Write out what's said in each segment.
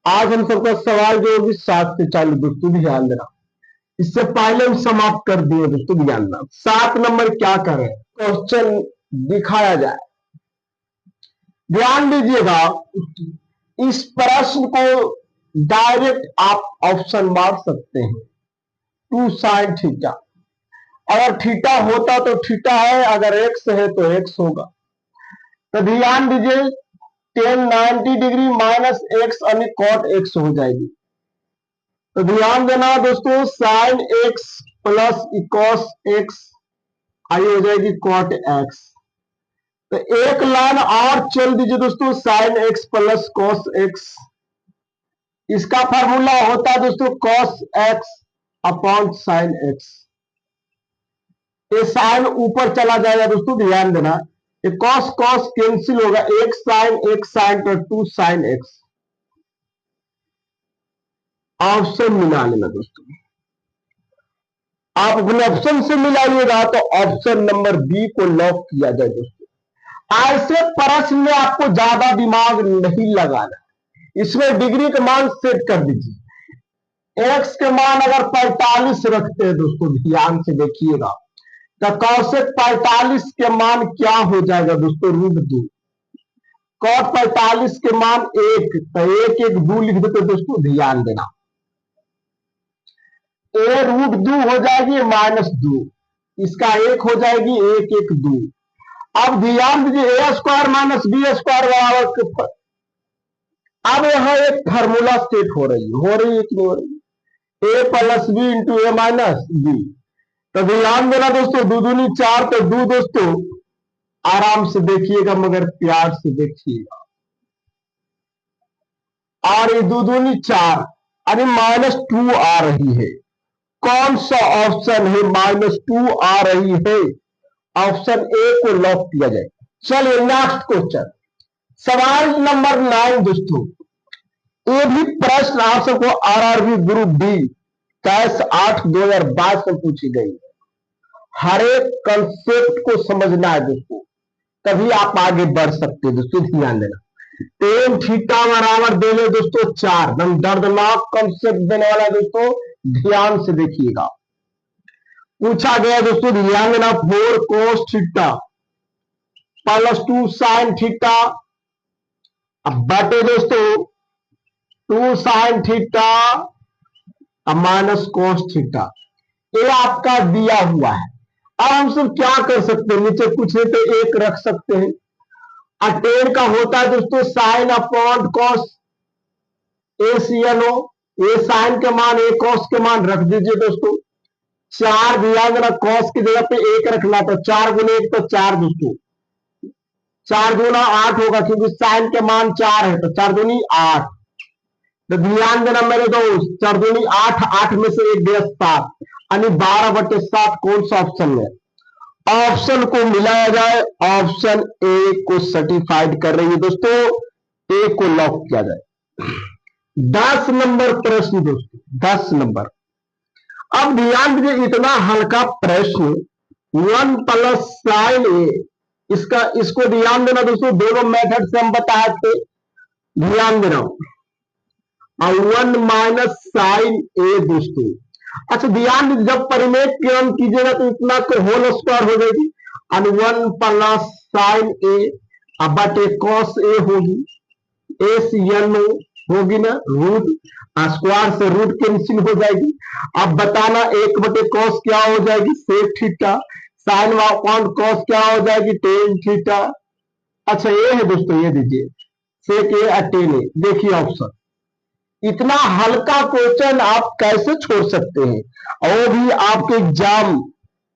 आज हम सबका सवाल जो होगी 7 से 40 दोस्तों ध्यान देना। इससे पहले हम समाप्त कर दिए दोस्तों, ध्यान देना। 7 नंबर क्या करें, क्वेश्चन दिखाया जाए, ध्यान दीजिएगा। इस प्रश्न को डायरेक्ट आप ऑप्शन मार सकते हैं, 2 sin थीटा। अगर थीटा होता तो थीटा है, अगर एक्स है तो एक्स होगा। तो ध्यान दीजिए, tan 90 डिग्री माइनस एक्स यानी कॉट एक्स हो जाएगी। तो ध्यान देना दोस्तों, साइन एक्स प्लस इकॉस एक्स आई हो जाएगी कॉट एक्स। तो एक लाइन और चल दीजिए दोस्तों, sine x plus cos x. इसका फॉर्मूला होता है दोस्तों cos x upon sine x. ये साइन ऊपर चला जाएगा दोस्तों, ध्यान देना। ये कॉस कॉस कैंसिल होगा, एक साइन तो 2 साइन एक्स। ऑप्शन मिला लेना दोस्तों, आप अपने ऑप्शन से मिलाइएगा तो ऑप्शन नंबर बी को लॉक किया जाए दोस्तों। ऐसे प्रश्न में आपको ज्यादा दिमाग नहीं लगाना, इसमें डिग्री का मान सेट कर दीजिए। एक्स के मान अगर 45 रखते हैं दोस्तों, ध्यान से देखिएगा, तो कौशिक 45 के मान क्या हो जाएगा दोस्तों, √2। कॉट 45 के मान 1, तो 1 लिख देते दोस्तों, ध्यान देना। ए √2 हो जाएगी -2, इसका 1 हो जाएगी 1 अब ध्यान दीजिए, ए स्क्वायर माइनस बी स्क्वायर बराबर। अब यहां एक फार्मूला सेट हो रही है कि नहीं हो रही, ए प्लस बी इंटू ए माइनस बी। तो ध्यान देना दोस्तों, 2 दूनी 4, तो 2 दोस्तों, आराम से देखिएगा मगर प्यार से देखिएगा। और ये 2 दूनी 4 यानी -2 आ रही है। कौन सा ऑप्शन है -2 आ रही है, ऑप्शन ए को लॉक किया जाए। चलिए नेक्स्ट क्वेश्चन, सवाल नंबर 9 दोस्तों। ये भी प्रश्न आप सबको आरआरबी ग्रुप डी कैश 8/2022 में पूछी गई है। हर एक कंसेप्ट को समझना है दोस्तों, तभी आप आगे बढ़ सकते हैं दोस्तों, ध्यान देना। tan थीटा बराबर दे ले दोस्तों 4, एकदम दर्दनाक कंसेप्ट देने वाला है दोस्तों, ध्यान से देखिएगा। पूछा गया दोस्तों, ध्यान देना, 4 cos theta plus 2 sin theta, अब बटे दोस्तों 2 sin theta minus cos theta. ये आपका दिया हुआ है। अब हम सब क्या कर सकते हैं, नीचे कुछ नहीं तो 1 रख सकते हैं। tan का होता है दोस्तों साइन अपॉन कॉस, ए सी एन ओ। ए साइन के मान ए कॉस के मान रख दीजिए दोस्तों। 4 दिया मेरा, कॉस की जगह पे 1 रखना, तो 4 गुने 1 तो 4 दोस्तों, 4 दूना 8 होगा, क्योंकि साइन के मान 4 है, तो 4 दूनी 8। तो ध्यान देना मेरे दोस्त, 4 दूनी 8, 8 में से 1 गया 7, यानी 12/7 कौन सा ऑप्शन है, ऑप्शन को मिलाया जाए। ऑप्शन ए को सर्टिफाइड कर रही है दोस्तों, ए को लॉक किया जाए। 10 नंबर प्रश्न दोस्तों, 10 नंबर। अब ध्यान दीजिए, इतना हल्का प्रश्न, 1 प्लस साइन ए, इसको ध्यान देना दोस्तों, दोनों मेथड से हम बताए थे, ध्यान देना। और 1 माइनस साइन ए दोस्तों। अच्छा ध्यान दीजिए, जब परिमेय किरण कीजिएगा तो इतना होल स्क्वायर हो जाएगी, और 1 प्लस साइन ए बटे कॉस ए होगी, ए सी एन ओ होगी ना, रूट स्क्वायर से रूट कैंसिल हो जाएगी। अब बताना 1/cos क्या हो जाएगी, sec theta, sine upon cos क्या हो जाएगी, टेन थीटा। अच्छा ये है दोस्तों, ये दीजिए सेक ए और टेन ए। देखिए ऑप्शन, इतना हल्का क्वेश्चन आप कैसे छोड़ सकते हैं, और भी आपके एग्जाम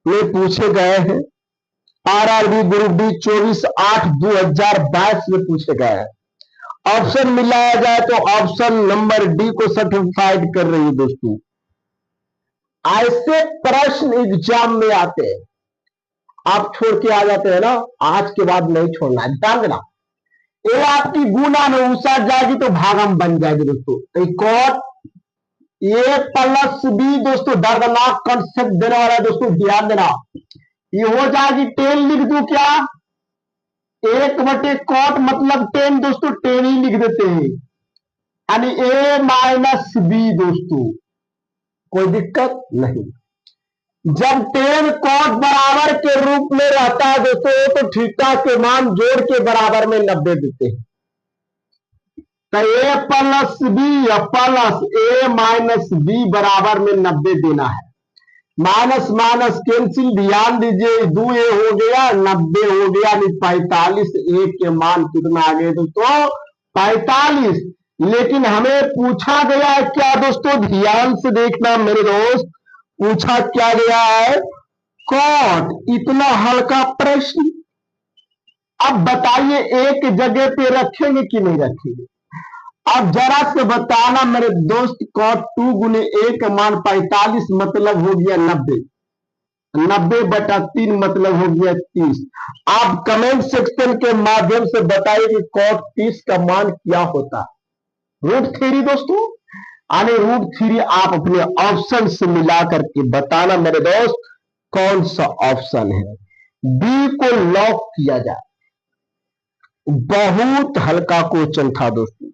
में पूछे गए हैं। आरआरबी ग्रुप डी 24/8/2022 में पूछे गए हैं। ऑप्शन मिलाया जाए तो ऑप्शन नंबर डी को सर्टिफाइड कर रही है दोस्तों। ऐसे प्रश्न एग्जाम में आते हैं, आप छोड़ के आ जाते हैं ना, आज के बाद नहीं छोड़ना है, ध्यान देना। ये आपकी गुना में उसार जाएगी तो भागम बन जाएगी दोस्तों। कॉट ए प्लस बी दोस्तों, दर्दनाक कंसेप्ट देने वाला है दोस्तों, ध्यान देना। ये हो जाएगी 10, लिख दू क्या, 1/cot मतलब 10 दोस्तों, 10 ही लिख देते हैं। यानी ए माइनस बी दोस्तों, कोई दिक्कत नहीं। जब टेन कॉट बराबर के रूप में रहता है दोस्तों, तो थीटा के मान जोड़ के बराबर में 90 देते हैं। तो ए प्लस बी प्लस ए माइनस बी बराबर में 90 देना है। माइनस माइनस कैंसिल, ध्यान दीजिए, 2 ए हो गया, 90 हो गया, 45। ए के मान कितना आ गए दोस्तों? 45। लेकिन हमें पूछा गया है क्या दोस्तों? ध्यान से देखना मेरे दोस्त, पूछा क्या गया है? कॉट। इतना हल्का प्रश्न। अब बताइए एक जगह पे रखेंगे कि नहीं रखेंगे? अब जरा से बताना मेरे दोस्त, कॉट 2 गुने ए का मान 45 मतलब हो गया 90, 90/3 मतलब हो गया 30। आप कमेंट सेक्शन के माध्यम से बताइए कि कॉट 30 का मान क्या होता? √3 दोस्तों। यानी √3 आप अपने ऑप्शन से मिला करके बताना मेरे दोस्त कौन सा ऑप्शन है। बी को लॉक किया जाए। बहुत हल्का क्वेश्चन था दोस्तों।